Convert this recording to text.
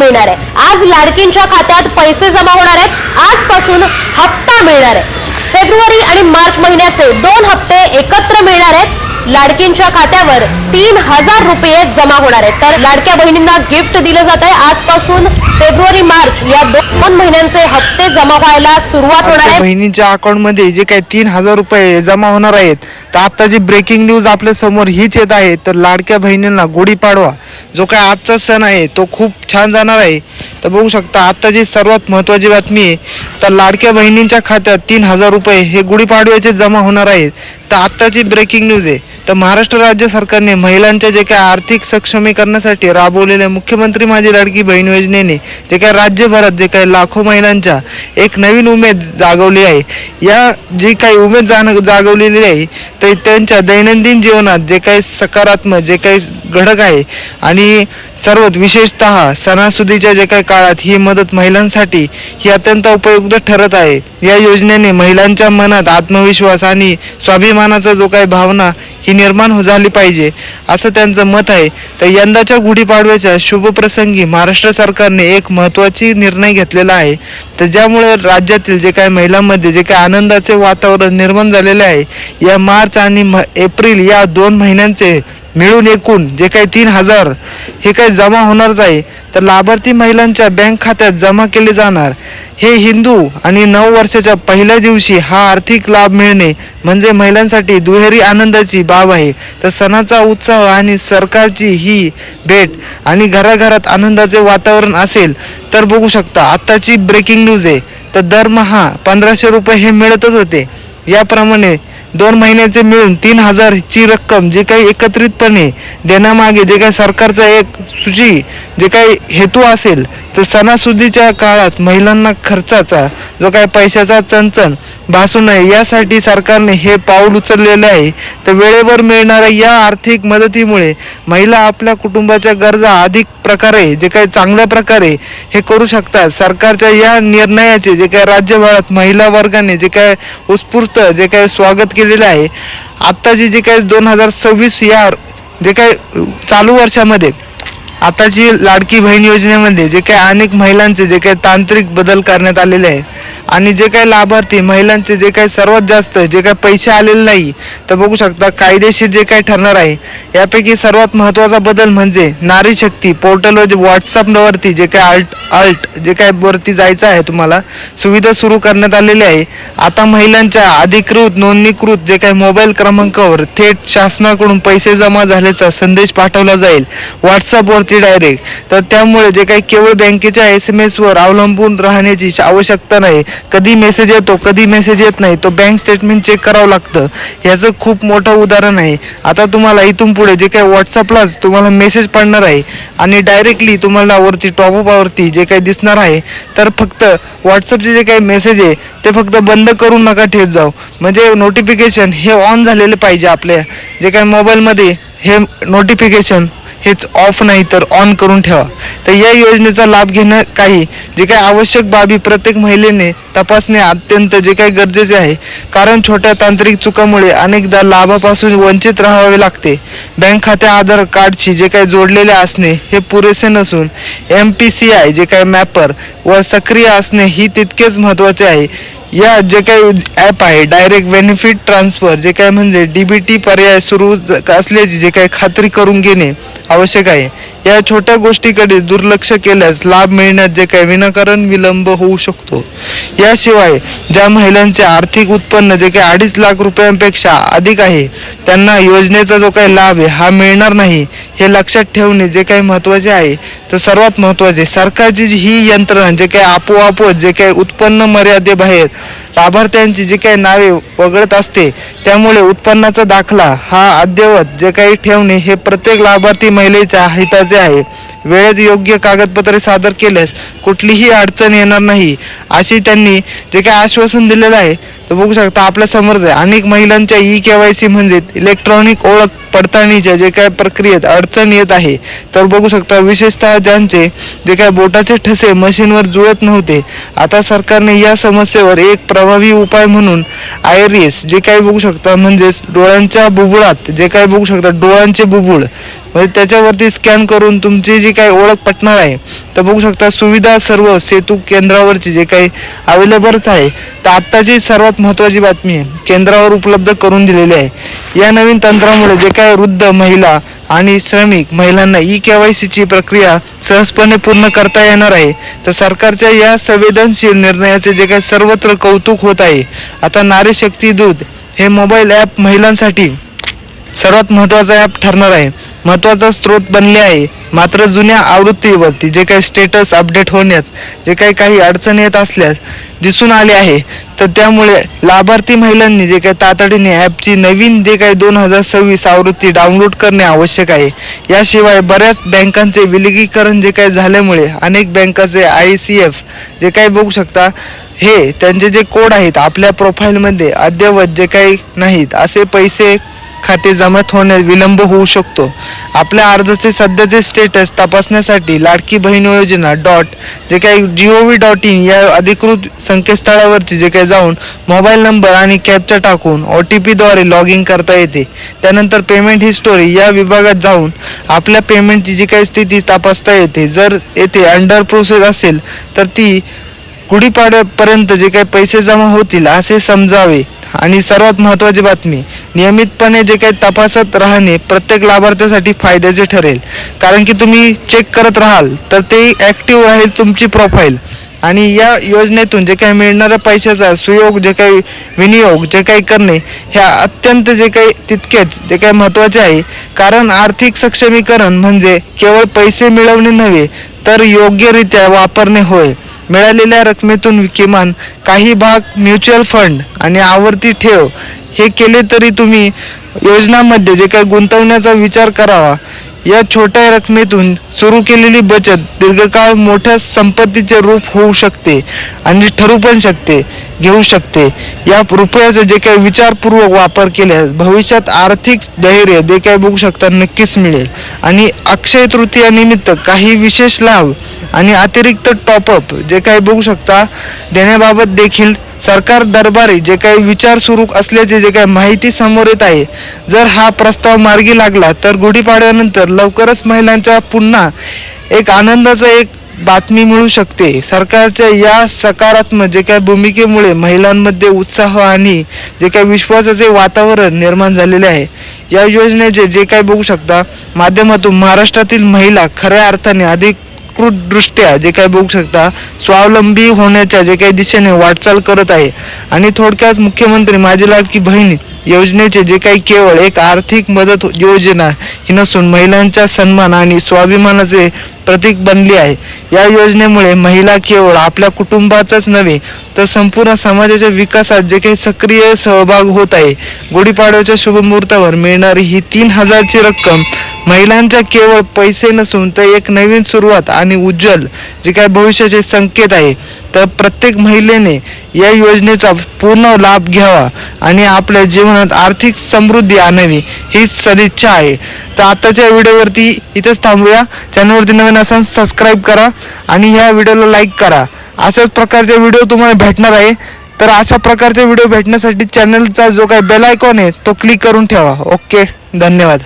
मिळणार आहे। आज लाडकींच्या खात्यात पैसे जमा होणार आहेत। आजपासून हप्ता मिळणार आहे। फेब्रुवारी आणि मार्च महिन्याचे 2 हप्ते एकत्र मिळणार आहेत। लाडकींच्या खात्यावर 3000 रुपये जमा होणार आहेत। तर लाडक्या बहिणींना गिफ्ट दिलं जात आहे। आजपासून फेब्रुवारी मार्च या 2 महिन्यांचे हप्ते जमा व्हायला सुरुवात होणार आहे। बहिणींच्या अकाउंट मध्ये जे काही 3000 रुपये जमा होणार आहेत, तर आता जी ब्रेकिंग न्यूज आपल्या समोर हीच येत आहे। तर लाडक्या बहिणींना गुढीपाडवा जो काय आजचा सण आहे तो खूप छान जाणार आहे। तर बघू शकता आताची सर्वात महत्त्वाची बातमी आहे, तर लाडक्या बहिणींच्या खात्यात 3000 रुपये हे गुढीपाडव्याचे जमा होणार आहेत। तर आत्ताची ब्रेकिंग न्यूज आहे। तर महाराष्ट्र राज्य सरकारने महिलांच्या जे काही आर्थिक सक्षमीकरणासाठी राबवलेल्या मुख्यमंत्री माझी लाडकी बहीण योजनेने जे काही राज्यभरात जे काही लाखो महिलांच्या एक नवीन उमेद जागवली आहे। या जी काही उमेद जागवलेली आहे तर त्यांच्या दैनंदिन जीवनात जे काही सकारात्मक जे काही घडक आहे आणि सर्वात विशेषतः सणासुदीच्या जे काही काळात ही मदत महिलांसाठी ही अत्यंत उपयुक्त ठरत आहे। या योजनेने महिलांच्या मनात आत्मविश्वास आणि स्वाभिमानाचा जो काही भावना ही निर्माण झाली पाहिजे असं त्यांचं मत आहे। तर यंदाच्या गुढीपाडव्याच्या शुभ प्रसंगी महाराष्ट्र सरकारने एक महत्त्वाची निर्णय घेतलेला आहे। तर ज्यामुळे राज्यातील जे काही महिलांमध्ये जे काही आनंदाचे वातावरण निर्माण झालेले आहे, या मार्च आणि एप्रिल या 2 महिन्यांचे मिळून एकूण जे काही 3000 हे काही जमा होणारच आहे। तर लाभार्थी महिलांच्या बँक खात्यात जमा केले जाणार। हे हिंदू आणि नव वर्षाच्या पहिल्या दिवशी हा आर्थिक लाभ मिळणे म्हणजे महिलांसाठी दुहेरी आनंदाची बाब आहे। तर सणाचा उत्साह आणि सरकारची ही भेट आणि घराघरात आनंदाचे वातावरण असेल तर बघू शकता आत्ताची ब्रेकिंग न्यूज आहे। तर दरमहा 1500 रुपये हे मिळतच होते। याप्रमाणे 2 महिन्याचे मिळून 3000 ची रक्कम जे काही एकत्रितपणे देण्यामागे जे काही सरकारचा एक सूची जे काही हेतू असेल, तर सणासुदीच्या काळात महिलांना खर्चाचा जो काही पैशाचा चणचण भासू नये यासाठी सरकारने हे पाऊल उचललेले आहे। तर वेळेवर मिळणाऱ्या या आर्थिक मदतीमुळे महिला आपल्या कुटुंबाच्या गरजा अधिक प्रकारे जे काही चांगल्या प्रकारे हे करू शकतात। सरकारच्या या निर्णयाचे जे काही राज्यभरात महिला वर्गाने जे काही उत्स्फूर्त जे काही स्वागत केलेले आहे। आत्ताची जे काही 2026 या जे काही चालू वर्षामध्ये आताची लाडकी बहीण योजनेमध्ये जे काही अनेक महिलांचे जे काही तांत्रिक बदल करण्यात आलेले आहेत आणि जे काही लाभार्थी महिलांचे जे काही सर्वात जास्त जे काही पैसे आलेले नाही, तर बघू शकता कायदेशीर जे काही ठरणार आहे। यापैकी सर्वात महत्त्वाचा बदल म्हणजे नारी शक्ती पोर्टलवर व्हॉट्सअपवरती जे काही अल्ट जे काही वरती जायचं आहे तुम्हाला सुविधा सुरू करण्यात आलेली आहे। आता महिलांच्या अधिकृत नोंदणीकृत जे काही मोबाईल क्रमांकावर थेट शासनाकडून पैसे जमा झाल्याचा संदेश पाठवला जाईल व्हॉट्सअपवरती डायरेक्ट। तर त्यामुळे जे काही केवळ बँकेच्या SMS वर अवलंबून राहण्याची आवश्यकता नाही। कधी मेसेज येतो कधी मेसेज येत नाही, तो बँक स्टेटमेंट चेक करावं लागतं। ह्याचं खूप मोठं उदाहरण आहे। आता तुम्हाला इथून पुढे जे काही व्हॉट्सअपलाच तुम्हाला मेसेज पडणार आहे आणि डायरेक्टली तुम्हाला वरती टॉपअपवरती जे काही दिसणार आहे, तर फक्त व्हॉट्सअपचे जे काही मेसेज आहे ते फक्त बंद करून नका ठेवत जाऊ, म्हणजे नोटिफिकेशन हे ऑन झालेले पाहिजे। आपल्या जे काही मोबाईलमध्ये हे नोटिफिकेशन हेच ऑफ नाही तर ऑन करून ठेवा। तर या योजनेचा लाभ घेणं काही जे काही आवश्यक बाबी प्रत्येक महिलेने तपासणे अत्यंत जे काही गरजेचे आहे, कारण छोट्या तांत्रिक चुकामुळे अनेकदा लाभापासून वंचित राहावे लागते। बँक खाते आधार कार्डशी जे काही जोडलेले असणे हे पुरेसे नसून MPCI जे काही मॅपर व सक्रिय असणे ही तितकेच महत्त्वाचे आहे। या जे काही ॲप आहे डायरेक्ट बेनिफिट ट्रान्सफर जे काय म्हणजे DBT पर्याय सुरू असल्याची जे काही खात्री करून घेणे आवश्यक आहे। या छोट्या गोष्टीकडे दुर्लक्ष केल्यास लाभ मिळण्यात जे काही विनाकारण विलंब होऊ शकतो। याशिवाय ज्या महिलांचे आर्थिक उत्पन्न जे काही 2.5 लाख रुपयांपेक्षा अधिक आहे त्यांना योजनेचा जो काही लाभ आहे हा मिळणार नाही, हे लक्षात ठेवणे जे काही महत्त्वाचे आहे। तर सर्वात महत्त्वाचे सरकारची ही यंत्रणा जे काही आपोआपच जे काही उत्पन्न मर्यादेबाहेर लाभार्थ्यांची जी काही नावे वगळत असते, त्यामुळे उत्पन्नाचा दाखला हा अद्ययावत जे काही ठेवणे हे प्रत्येक लाभार्थी महिलेच्या हिताचे आहे। वेळेत योग्य कागदपत्रे सादर केल्यास कुठलीही अडचण येणार नाही अशी त्यांनी जे काही आश्वासन दिलेलं आहे। तर बघू शकता आपल्या समोर अनेक महिलांच्या EKYC म्हणजे इलेक्ट्रॉनिक ओळख पडताळणीच्या जे काही प्रक्रियेत अडचण येत आहे, तर बघू शकता विशेषतः ज्यांचे जे काही बोटाचे ठसे मशीनवर जुळत नव्हते, आता सरकारने या समस्येवर एक प्रभावी उपाय म्हणून आयरिस जे काही बघू शकता म्हणजेच डोळ्यांच्या बुबुळात जे काही बघू शकता डोळ्यांचे बुबुळ म्हणजे त्याच्यावरती स्कॅन करून तुमची जी काही ओळख पटणार आहे, तर बघू शकता सुविधा सर्व सेतू केंद्रावरची जे काही अवेलेबलच आहे. तर आत्ताची सर्वात महत्त्वाची बातमी आहे, केंद्रावर उपलब्ध करून दिलेली आहे. या नवीन तंत्रामुळे जे काही वृद्ध महिला आणि श्रमिक महिलांना KYC ची प्रक्रिया सहजपणे पूर्ण करता येणार आहे. तर सरकारच्या या संवेदनशील निर्णयाचे जे काही सर्वत्र कौतुक होत आहे. आता नारी शक्ती दूत हे मोबाईल ॲप महिलांसाठी सर्वात महत्त्वाचा ॲप ठरणार आहे, महत्त्वाचा स्रोत बनले आहे. मात्र जुन्या आवृत्तीवरती जे काही स्टेटस अपडेट होण्यात जे काही अडचण येत असल्यास दिसून आले आहे, तर त्यामुळे लाभार्थी महिलांनी जे काही तातडीने ॲपची नवीन जे काही 2026 आवृत्ती डाउनलोड करणे आवश्यक आहे. याशिवाय बऱ्याच बँकांचे विलगीकरण जे काही झाल्यामुळे अनेक बँकाचे ICF जे काही बघू शकता हे त्यांचे जे कोड आहेत आपल्या प्रोफाईलमध्ये अद्ययावत जे काही नाहीत, असे पैसे खाते जमात होण्यास विलंब होऊ शकतो. आपल्या अर्जाचे सध्याचे स्टेटस तपासण्यासाठी लाडकी बहीण योजना जे काही gov.in या अधिकृत संकेतस्थळावरती जे काही जाऊन मोबाईल नंबर आणि कॅप्चा टाकून OTP द्वारे लॉग इन करता येते. त्यानंतर पेमेंट हिस्टोरी या विभागात जाऊन आपल्या पेमेंटची जी काही स्थिती तपासता येते. जर येथे अंडर प्रोसेस असेल तर ती गुढीपाडव्यापर्यंत जे काही पैसे जमा होतील असे समजावे. आणि सर्वात महत्त्वाची बातमी, नियमितपणे जे काही तपासत राहणे प्रत्येक लाभार्थ्यासाठी फायद्याचे ठरेल. कारण की तुम्ही चेक करत राहाल तर ते ॲक्टिव्ह राहील तुमची प्रोफाईल. आणि या योजनेतून जे काही मिळणाऱ्या पैशाचा सुयोग जे काही विनियोग जे काही करणे ह्या अत्यंत जे काही तितकेच जे काही महत्त्वाचे आहे. कारण आर्थिक सक्षमीकरण म्हणजे केवळ पैसे मिळवणे नव्हे तर योग्यरित्या वापरणे होय. मिळालेल्या रकमेतून किमान काही भाग म्युच्युअल फंड आणि आवर्ती ठेव हे केले तरी तुम्ही योजनांमध्ये जे काही गुंतवण्याचा विचार करावा. या छोट्या रकमेतून सुरू केलेली बचत दीर्घकाळ मोठ्या संपत्तीचे रूप होऊ शकते आणि ठरू पण घेऊ शकते. या रुपयाचा जे काही विचारपूर्वक वापर केल्यास भविष्यात आर्थिक धैर्य जे काही बघू शकता नक्कीच मिळेल. आणि अक्षय तृतीया निमित्त काही विशेष लाभ आणि अतिरिक्त टॉपअप जे काही बघू शकता देण्याबाबत देखील सरकार दरबारी जे काही विचार सुरू असल्याचे जे काही माहिती समोर येत आहे. जर हा प्रस्ताव मार्गी लागला तर गुढीपाडव्यानंतर लवकरच महिलांच्या पुन्हा एक आनंदाचा एक बातमी मिळू शकते. सरकारच्या या सकारात्मक जे काही भूमिकेमुळे महिलांमध्ये उत्साह आणि जे काही विश्वासाचे वातावरण निर्माण झालेले आहे. या योजनेचे जे काही बघू शकता माध्यमातून महाराष्ट्रातील महिला खऱ्या अर्थाने दृष्ट्या जे काही बघू शकता स्वावलंबी होण्याच्या जे काही दिशेने वाटचाल करत आहे. आणि थोडक्यात मुख्यमंत्री माझी लाडकी बहीण योजनेचे जे काही केवळ एक आर्थिक मदत योजना ही नसून महिलांच्या सन्मान आणि स्वाभिमानाचे प्रतीक बनली आहे. या योजनेमुळे महिला केवळ आपल्या कुटुंबाचाच नव्हे तर संपूर्ण समाजाच्या विकासात जे काही सक्रिय सहभाग होत आहे. गुढीपाडव्याच्या शुभमुहूर्तावर मिळणारी ही 3,000 ची रक्कम महिलांच्या केवळ पैसे नसून तर एक नवीन सुरुवात आणि उज्ज्वल जे काही भविष्याचे संकेत आहे. तर प्रत्येक महिलेने या योजनेचा पूर्ण लाभ घ्यावा आणि आपल्या जीवनात आर्थिक समृद्धी आणावी हीच सदिच्छा आहे. तर आताच्या व्हिडिओवरती इथेच थांबूया. चॅनलवरती नवीन असाल सबस्क्राईब करा आणि ह्या व्हिडिओला लाईक करा. अशाच प्रकारचे व्हिडिओ तुम्हाला भेटणार आहे. तर अशा प्रकारचे व्हिडिओ भेटण्यासाठी चॅनलचा जो काही बेल आयकॉन आहे तो क्लिक करून ठेवा. ओके, धन्यवाद.